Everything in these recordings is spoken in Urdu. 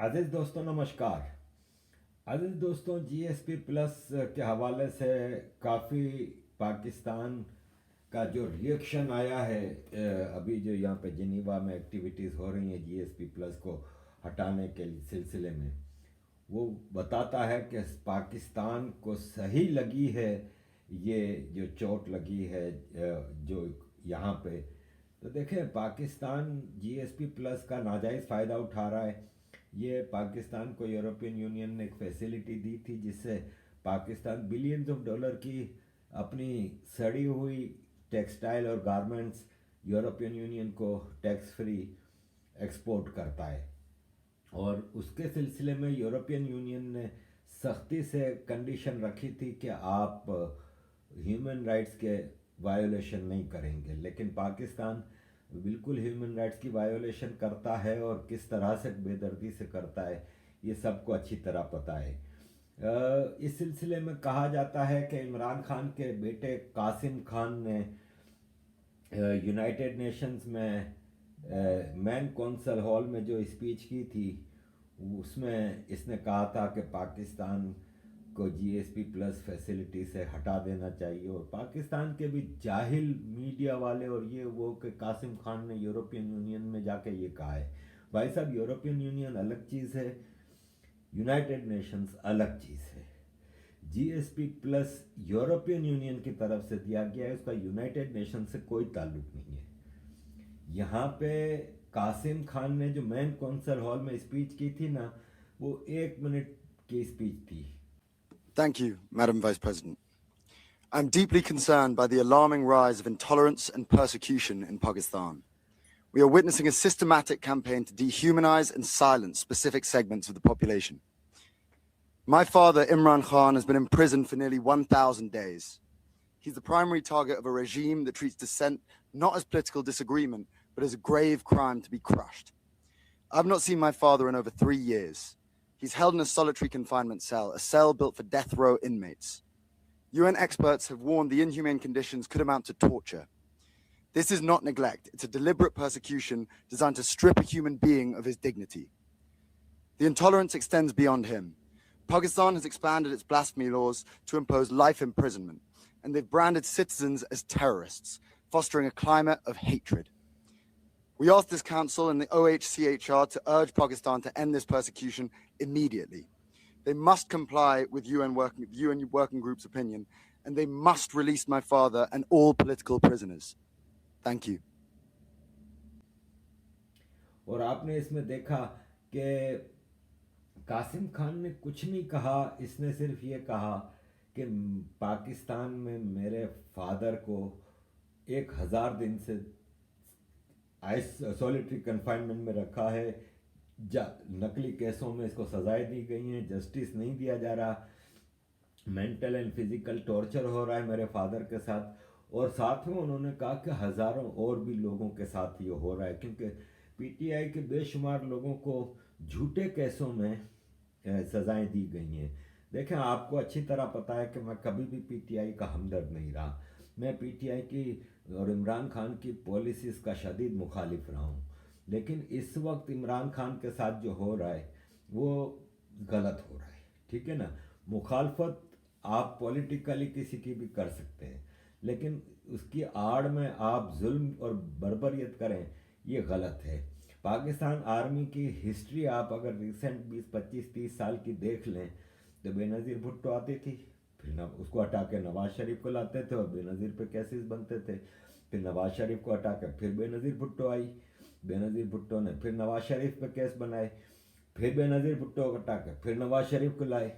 عزیز دوستوں نمشکار. عزیز دوستوں جی ایس پی پلس کے حوالے سے کافی پاکستان کا جو ریئیکشن آیا ہے ابھی جو یہاں پہ جنیوا میں ایکٹیویٹیز ہو رہی ہیں جی ایس پی پلس کو ہٹانے کے سلسلے میں، وہ بتاتا ہے کہ پاکستان کو صحیح لگی ہے یہ جو چوٹ لگی ہے جو یہاں پہ. تو دیکھیں پاکستان جی ایس پی پلس کا ناجائز فائدہ اٹھا رہا ہے. یہ پاکستان کو یورپین یونین نے ایک فیسلٹی دی تھی جس سے پاکستان بلینز آف ڈالر کی اپنی سڑی ہوئی ٹیکسٹائل اور گارمنٹس یورپین یونین کو ٹیکس فری ایکسپورٹ کرتا ہے، اور اس کے سلسلے میں یورپین یونین نے سختی سے کنڈیشن رکھی تھی کہ آپ ہیومن رائٹس کے وائیولیشن نہیں کریں گے. لیکن پاکستان بالکل ہیومن رائٹس کی وائیولیشن کرتا ہے، اور کس طرح سے بے دردی سے کرتا ہے یہ سب کو اچھی طرح پتہ ہے. اس سلسلے میں کہا جاتا ہے کہ عمران خان کے بیٹے قاسم خان نے یونائٹڈ نیشنز میں مین کونسل ہال میں جو اسپیچ کی تھی اس میں اس نے کہا تھا کہ پاکستان کو جی ایس پی پلس فیسلٹی سے ہٹا دینا چاہیے. اور پاکستان کے بھی جاہل میڈیا والے اور یہ وہ کہ قاسم خان نے یورپین یونین میں جا کے یہ کہا ہے. بھائی صاحب یورپین یونین الگ چیز ہے، یونائٹڈ نیشنز الگ چیز ہے. G S P plus European Union کی طرف سے دیا گیا ہے، اس کا یونائٹڈ نیشن سے کوئی تعلق نہیں ہے. یہاں پہ قاسم خان نے جو مین کونسل ہال میں اسپیچ کی تھی نا، وہ 1 منٹ کی اسپیچ تھی. Thank you, Madam Vice President. I'm deeply concerned by the alarming rise of intolerance and persecution in Pakistan. We are witnessing a systematic campaign to dehumanize and silence specific segments of the population. My father, Imran Khan, has been imprisoned for nearly 1,000 days. He's the primary target of a regime that treats dissent not as political disagreement, but as a grave crime to be crushed. I've not seen my father in over 3 years. He's held in a solitary confinement cell, a cell built for death row inmates. UN experts have warned the inhumane conditions could amount to torture. This is not neglect. It's a deliberate persecution designed to strip a human being of his dignity. The intolerance extends beyond him. Pakistan has expanded its blasphemy laws to impose life imprisonment, and they've branded citizens as terrorists, fostering a climate of hatred. We ask this council and the OHCHR to urge Pakistan to end this persecution immediately. They must comply with UN working group's opinion, and they must release my father and all political prisoners. Thank you. اور آپ نے اس میں دیکھا کہ قاسم خان نے کچھ نہیں کہا، اس نے صرف یہ کہا کہ پاکستان میں میرے فادر کو 1,000 دن سے سولیٹری کنفائنمنٹ میں رکھا ہے. نقلی کیسوں میں اس کو سزائیں دی گئی ہیں، جسٹس نہیں دیا جا رہا، مینٹل اینڈ فزیکل ٹارچر ہو رہا ہے میرے فادر کے ساتھ. اور ساتھ میں انہوں نے کہا کہ ہزاروں اور بھی لوگوں کے ساتھ یہ ہو رہا ہے، کیونکہ پی ٹی آئی کے بے شمار لوگوں کو جھوٹے کیسوں میں سزائیں دی گئی ہیں. دیکھیں آپ کو اچھی طرح پتہ ہے کہ میں کبھی بھی پی ٹی آئی کا ہمدرد نہیں رہا. میں پی ٹی آئی کی اور عمران خان کی پالیسیز کا شدید مخالف رہا ہوں، لیکن اس وقت عمران خان کے ساتھ جو ہو رہا ہے وہ غلط ہو رہا ہے. ٹھیک ہے نا، مخالفت آپ پولیٹیکلی کسی کی بھی کر سکتے ہیں، لیکن اس کی آڑ میں آپ ظلم اور بربریت کریں یہ غلط ہے. پاکستان آرمی کی ہسٹری آپ اگر ریسنٹ 20-25-30 سال کی دیکھ لیں تو بے نظیر بھٹو آتی تھی، پھر اس کو ہٹا کے نواز شریف کو لاتے تھے اور بے نظیر پہ کیسز بنتے تھے. پھر نواز شریف کو ہٹا کے پھر بے نظیر بھٹو آئی، بے نظیر بھٹو نے پھر نواز شریف پہ کیس بنائے، پھر بے نظیر بھٹو کو ہٹا کے پھر نواز شریف کو لائے،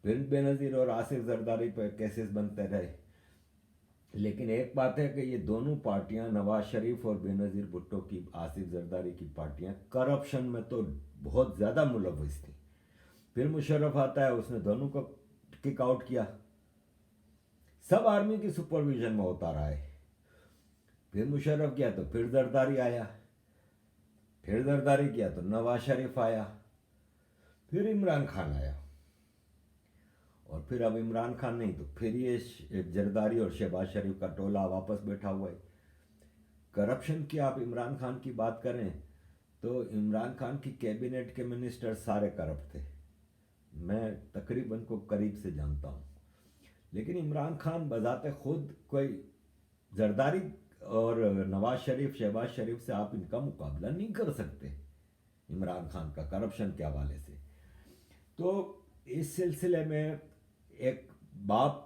پھر بے نظیر اور آصف زرداری پہ کیسز بنتے رہے. لیکن ایک بات ہے کہ یہ دونوں پارٹیاں نواز شریف اور بے نظیر بھٹو کی، آصف زرداری کی پارٹیاں کرپشن میں تو بہت زیادہ ملوث تھیں. پھر مشرف آتا ہے، اس نے دونوں کو کک آؤٹ کیا، سب آرمی کی سپرویژن میں ہوتا رہا ہے. پھر مشرف کیا تو پھر زرداری آیا، پھر زرداری کیا تو نواز شریف آیا، پھر عمران خان آیا، اور پھر اب عمران خان نہیں تو پھر یہ زرداری اور شہباز شریف کا ٹولہ واپس بیٹھا ہوا ہے. کرپشن کی آپ عمران خان کی بات کریں تو عمران خان کی کیبنٹ کے منسٹر سارے کرپٹ تھے، میں تقریباً کو قریب سے جانتا ہوں. لیکن عمران خان بذات خود کوئی زرداری اور نواز شریف شہباز شریف سے آپ ان کا مقابلہ نہیں کر سکتے عمران خان کا کرپشن کے حوالے سے. تو اس سلسلے میں ایک باپ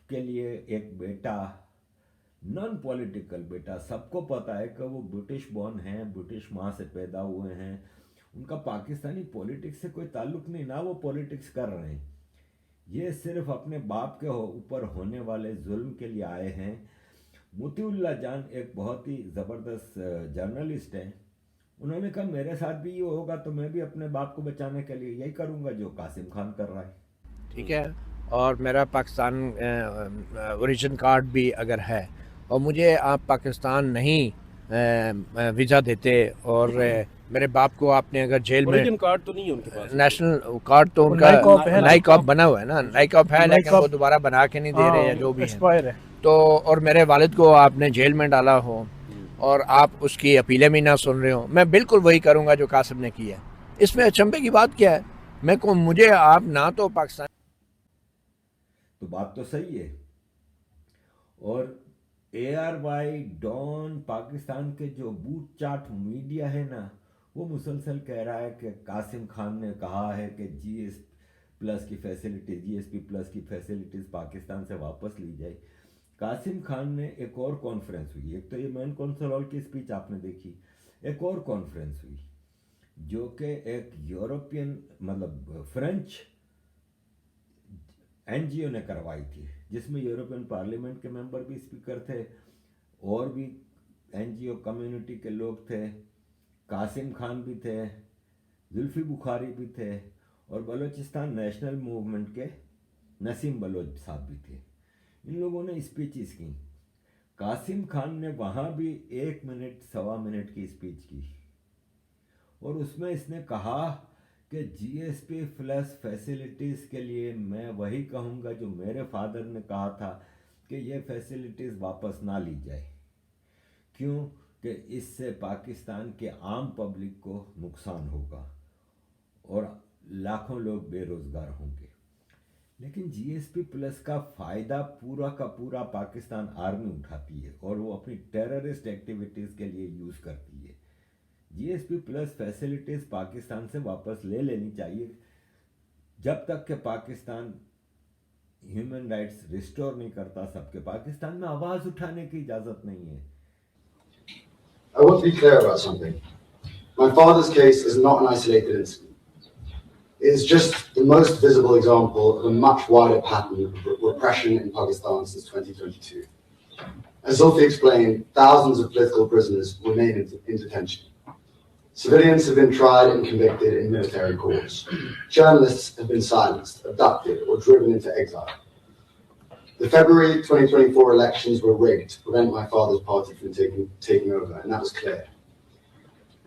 کے لیے ایک بیٹا، نان پولیٹیکل بیٹا، سب کو پتہ ہے کہ وہ برٹش بورن ہیں، برٹش ماں سے پیدا ہوئے ہیں، ان کا پاکستانی پولیٹکس سے کوئی تعلق نہیں، نہ وہ پولیٹکس کر رہے ہیں، یہ صرف اپنے باپ کے اوپر ہونے والے ظلم کے لیے آئے ہیں. مطیع اللہ جان ایک بہت ہی زبردست جرنلسٹ ہیں، انہوں نے کہا میرے ساتھ بھی یہ ہوگا تو میں بھی اپنے باپ کو بچانے کے لیے یہی کروں گا جو قاسم خان کر رہا ہے. ٹھیک ہے. اور میرا پاکستان اوریجن کارڈ بھی اگر ہے اور مجھے آپ پاکستان نہیں ویزا دیتے اور میرے باپ کو آپ نے اگر جیل میں اوریجن کارڈ تو نہیں ہے ان کے پاس. نیشنل کارڈ تو ان کا نائک آف بنا ہوا ہے نا، نائک آف ہے لیکن وہ دوبارہ بنا کے نہیں دے رہے یا جو بھی ہے. تو اور میرے والد کو آپ نے جیل میں ڈالا ہو اور آپ اس کی اپیلیں بھی نہ سن رہے ہو، میں بالکل وہی کروں گا جو قاسم نے کیا ہے. اس میں اچنبے کی بات کیا ہے؟ مجھے آپ نہ تو پاکستان، تو بات تو صحیح ہے. اور اے آر وائی ڈان پاکستان کے جو بوٹ چاٹ میڈیا ہے نا، وہ مسلسل کہہ رہا ہے کہ قاسم خان نے کہا ہے کہ جی ایس پلس کی فیسلٹیز، جی ایس پی پلس کی فیسلٹیز پاکستان سے واپس لی جائے. قاسم خان نے ایک اور کانفرنس ہوئی، ایک تو یہ مین کونسل ہال کی اسپیچ آپ نے دیکھی، ایک اور کانفرنس ہوئی جو کہ ایک یورپین مطلب فرینچ این جی او نے کروائی تھی، جس میں یورپین پارلیمنٹ کے ممبر بھی اسپیکر تھے اور بھی این جی او کمیونٹی کے لوگ تھے، قاسم خان بھی تھے، زلفی بخاری بھی تھے اور بلوچستان نیشنل موومنٹ کے نسیم بلوچ صاحب بھی تھے. ان لوگوں نے اسپیچز کی. قاسم خان نے وہاں بھی 1 منٹ 1.25 منٹ کی اسپیچ کی اور اس میں اس نے کہا کہ جی ایس پی پلس فیسلٹیز کے لیے میں وہی کہوں گا جو میرے فادر نے کہا تھا کہ یہ فیسلٹیز واپس نہ لی جائے. کیوں کہ اس سے پاکستان کے عام پبلک کو نقصان ہوگا اور لاکھوں لوگ بے روزگار ہوں گے. لیکن جی ایس پی پلس کا فائدہ پورا کا پورا پاکستان آرمی اٹھاتی ہے اور وہ اپنی ٹیررسٹ ایکٹیویٹیز کے لیے یوز کرتی ہے. G S P plus facilities Pakistan سے واپس لے لینی چاہیے جب تک کہ پاکستان ہیومن رائٹس ریسٹور نہیں کرتا سب کے. پاکستان میں آواز اٹھانے کی اجازت نہیں ہے. I want to be clear about something. My father's case is not an isolated incident. It is just the most visible example of a much wider pattern of repression in Pakistan since 2022. As Zulfi explained, thousands of political prisoners remain in detention. Civilians have been tried and convicted in military courts. Journalists have been silenced, abducted, or driven into exile. The February 2024 elections were rigged to prevent my father's party from taking over, and that was clear.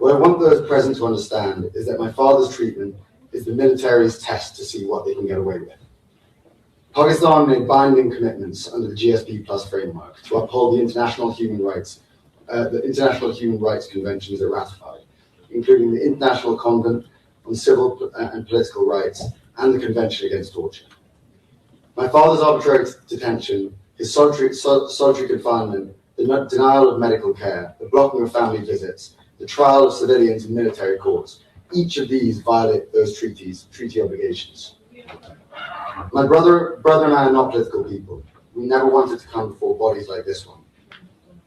What I want those present to understand is that my father's treatment is the military's test to see what they can get away with. Pakistan made binding commitments under the GSP Plus framework to uphold the international human rights conventions it ratified, including the International Convent on Civil and Political Rights and the Convention Against Torture. My father's arbitrary detention, his solitary confinement, the denial of medical care, the blocking of family visits, the trial of civilians in military courts, each of these violate those treaty obligations. My brother and I are not political people. We never wanted to come before bodies like this one.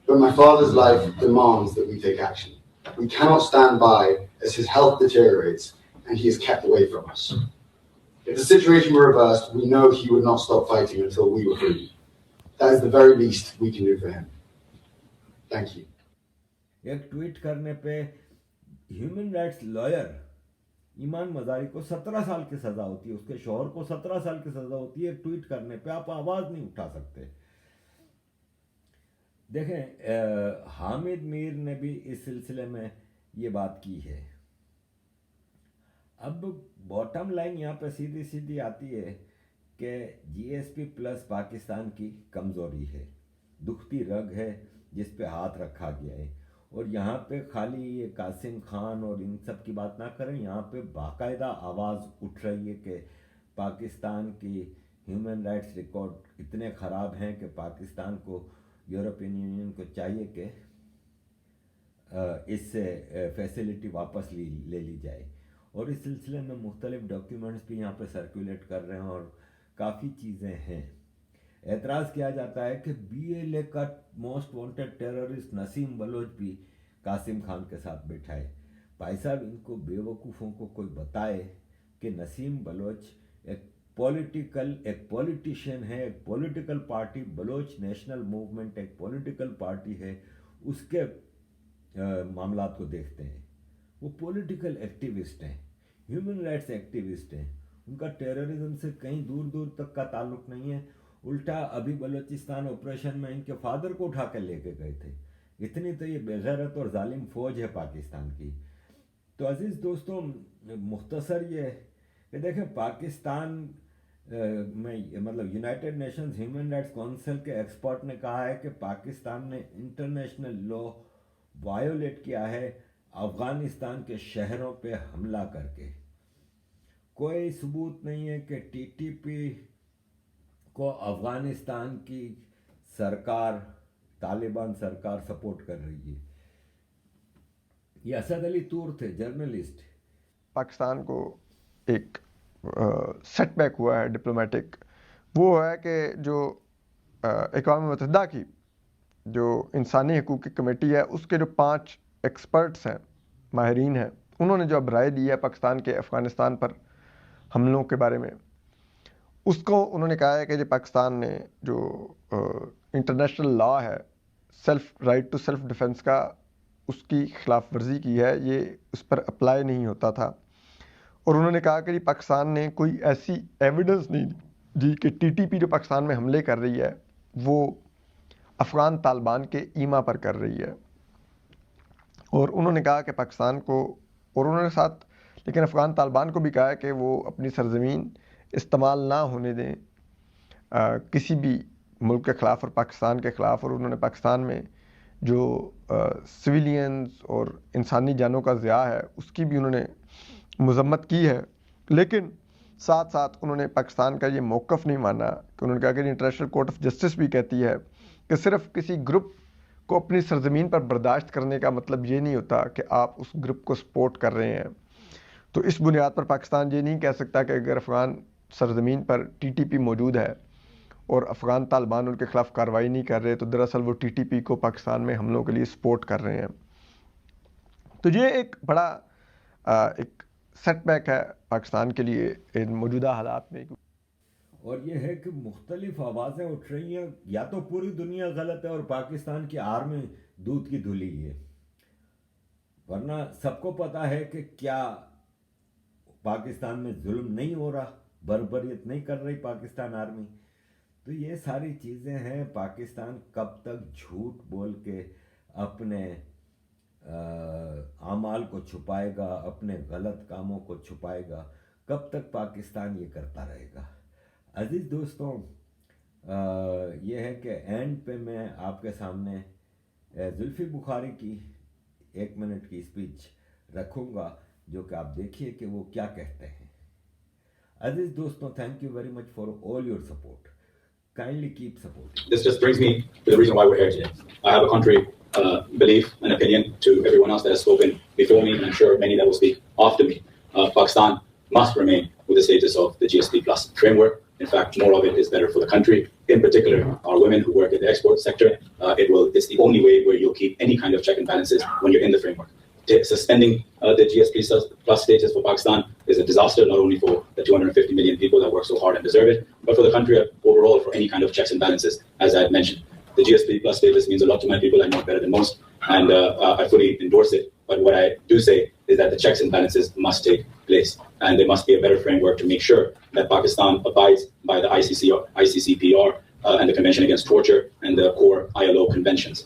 But my father's life demands that we take action. We cannot stand by as his health deteriorates and he is kept away from us. If the situation were reversed, we know he would not stop fighting until we were free. That is the very least we can do for him. Thank you. ایک ٹویٹ کرنے پہ ہیومن رائٹس لائر ایمان مزاری کو 17 سال کی سزا ہوتی ہے، اس کے شوہر کو 17 سال کی سزا ہوتی ہے. ایک ٹویٹ کرنے پہ آپ آواز نہیں اٹھا سکتے. دیکھیں حامد میر نے بھی اس سلسلے میں یہ بات کی ہے. اب باٹم لائن یہاں پہ سیدھی آتی ہے کہ جی ایس پی پلس پاکستان کی کمزوری ہے، دکھتی رگ ہے جس پہ ہاتھ رکھا گیا ہے اور یہاں پہ خالی یہ قاسم خان اور ان سب کی بات نہ کریں, یہاں پہ باقاعدہ آواز اٹھ رہی ہے کہ پاکستان کی ہیومن رائٹس ریکارڈ اتنے خراب ہیں کہ پاکستان کو, یورپین یونین کو چاہیے کہ اس سے فیسلٹی واپس لے لی جائے. اور اس سلسلے میں مختلف ڈاکیومنٹس بھی یہاں پہ سرکولیٹ کر رہے ہیں اور کافی چیزیں ہیں. اعتراض کیا جاتا ہے کہ بی ایل اے کا موسٹ وانٹیڈ ٹیررسٹ نسیم بلوچ بھی قاسم خان کے ساتھ بیٹھا ہے. بھائی صاحب, ان کو بے وقوفوں کو کوئی بتائے کہ نسیم بلوچ ایک پولیٹیشین ہے, ایک political party, Baloch national movement ایک پولیٹیکل پارٹی ہے, اس کے معاملات کو دیکھتے ہیں. وہ پولیٹیکل ایکٹیوسٹ ہیں, ہیومن رائٹس ایکٹیوسٹ ہیں, ان کا ٹیررزم سے کہیں دور دور تک کا تعلق نہیں ہے. الٹا ابھی بلوچستان آپریشن میں ان کے فادر کو اٹھا کے لے کے گئے تھے. اتنی تو یہ بے غیرت اور ظالم فوج ہے پاکستان کی. تو عزیز دوستوں, مختصر یہ کہ دیکھیں پاکستان میں مطلب United nations human rights council کے ایکسپرٹ نے کہا ہے کہ پاکستان نے انٹرنیشنل لا وائیولیٹ کیا ہے افغانستان کے شہروں پہ حملہ کر کے. کوئی ثبوت نہیں ہے کہ ٹی ٹی پی کو افغانستان کی سرکار, طالبان سرکار سپورٹ کر رہی ہے. یہ اسد علی طور تھے, جرنلسٹ. پاکستان کو ایک سیٹ بیک ہوا ہے ڈپلومیٹک, وہ ہے کہ جو اقوام متحدہ کی جو انسانی حقوق کی کمیٹی ہے, اس کے جو 5 ایکسپرٹس ہیں, ماہرین ہیں, انہوں نے جو اب رائے دی ہے پاکستان کے افغانستان پر حملوں کے بارے میں, اس کو انہوں نے کہا ہے کہ جو پاکستان نے جو انٹرنیشنل لا ہے رائٹ ٹو سیلف ڈیفنس کا, اس کی خلاف ورزی کی ہے, یہ اس پر اپلائی نہیں ہوتا تھا. اور انہوں نے کہا کہ پاکستان نے کوئی ایسی ایویڈنس نہیں دی کہ ٹی ٹی پی جو پاکستان میں حملے کر رہی ہے وہ افغان طالبان کے ایما پر کر رہی ہے. اور انہوں نے کہا کہ پاکستان کو, اور انہوں نے ساتھ لیکن افغان طالبان کو بھی کہا ہے کہ وہ اپنی سرزمین استعمال نہ ہونے دیں کسی بھی ملک کے خلاف اور پاکستان کے خلاف. اور انہوں نے پاکستان میں جو سویلینز اور انسانی جانوں کا ضیاع ہے اس کی بھی انہوں نے مذمت کی ہے. لیکن ساتھ ساتھ انہوں نے پاکستان کا یہ موقف نہیں مانا کہ انہوں نے کہا کہ انٹرنیشنل کورٹ آف جسٹس بھی کہتی ہے کہ صرف کسی گروپ کو اپنی سرزمین پر برداشت کرنے کا مطلب یہ نہیں ہوتا کہ آپ اس گروپ کو سپورٹ کر رہے ہیں. تو اس بنیاد پر پاکستان یہ نہیں کہہ سکتا کہ اگر افغان سرزمین پر ٹی ٹی پی موجود ہے اور افغان طالبان ان کے خلاف کارروائی نہیں کر رہے تو دراصل وہ ٹی ٹی پی کو پاکستان میں حملوں کے لیے سپورٹ کر رہے ہیں. تو یہ ایک بڑا ایک سیٹ بیک ہے پاکستان کے لیے موجودہ حالات میں. اور یہ ہے کہ مختلف آوازیں اٹھ رہی ہیں, یا تو پوری دنیا غلط ہے اور پاکستان کی آر میں دودھ کی دھلی ہے, ورنہ سب کو پتا ہے کہ کیا پاکستان میں ظلم نہیں ہو رہا, بربریت نہیں کر رہی پاکستان آرمی. تو یہ ساری چیزیں ہیں. پاکستان کب تک جھوٹ بول کے اپنے اعمال کو چھپائے گا, اپنے غلط کاموں کو چھپائے گا, کب تک پاکستان یہ کرتا رہے گا. عزیز دوستوں, یہ ہے کہ اینڈ پہ میں آپ کے سامنے زلفی بخاری کی 1 منٹ کی اسپیچ رکھوں گا جو کہ آپ دیکھیے کہ وہ کیا کہتے ہیں. عزیز دوستوں, thank you very much for all your support. Kindly keep supporting. This just brings me to the reason why we're here today. I have a contrary belief and opinion to everyone else that has spoken before me, and I'm sure many that will speak after me. Pakistan must remain with the status of the GSP Plus framework. In fact, more of it is better for the country. In particular, our women who work in the export sector, it's the only way where you'll keep any kind of check and balances when you're in the framework. Suspending the GSP Plus status for Pakistan is a disaster, not only for the 250 million people that work so hard and deserve it, but for the country overall, for any kind of checks and balances, as I had mentioned. The GSP Plus status means a lot to my people. I know it better than most, and I fully endorse it. But what I do say is that the checks and balances must take place, and there must be a better framework to make sure that Pakistan abides by the ICCPR and the Convention Against Torture and the core ILO conventions.